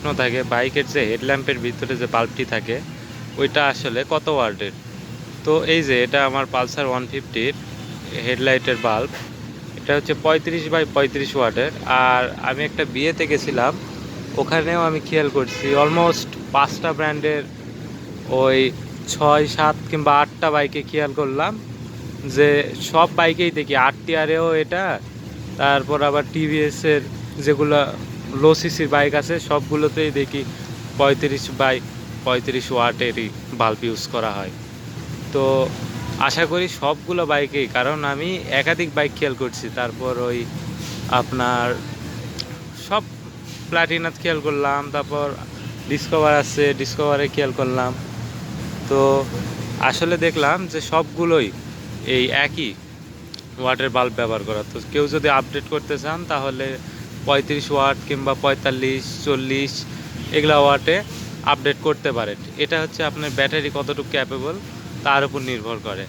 প্রশ্ন থাকে বাইকের যে হেডল্যাম্পের ভিতরে যে বাল্বটি থাকে ওইটা আসলে কত ওয়াটের। তো এই যে এটা আমার পালসার 150-র হেডলাইটের বাল্ব, এটা হচ্ছে 35/35 ওয়াটের। আর আমি একটা বিয়েতে গেছিলাম, ওখানেও আমি খেয়াল করছি অলমোস্ট 5টা ব্র্যান্ডের ওই 6, 7 কিংবা 8টা বাইকে খেয়াল করলাম যে সব বাইকেই দেখি 8 টিয়ারেও এটা, তারপর আবার টিভিএসের যেগুলো লো সিসির বাইক আছে সবগুলোতেই দেখি 35/35 ওয়াটেরই বাল্ব ইউজ করা হয়। তো আশা করি সবগুলো বাইকেই, কারণ আমি একাধিক বাইক খেয়াল করছি, তারপর ওই আপনার সব প্লাটিনাত খেয়াল করলাম, তারপর ডিসকভার আছে ডিসকভারে খেয়াল করলাম। তো আসলে দেখলাম যে সবগুলোই এই একই ওয়াটের বাল্ব ব্যবহার করা। তো কেউ যদি আপডেট করতে চান তাহলে 35 ওয়াট কিংবা 45, 40 এগুলা ওয়াটে আপডেট করতে পারেন। এটা হচ্ছে আপনার ব্যাটারি কতটুকু ক্যাপেবল তার উপর নির্ভর করে।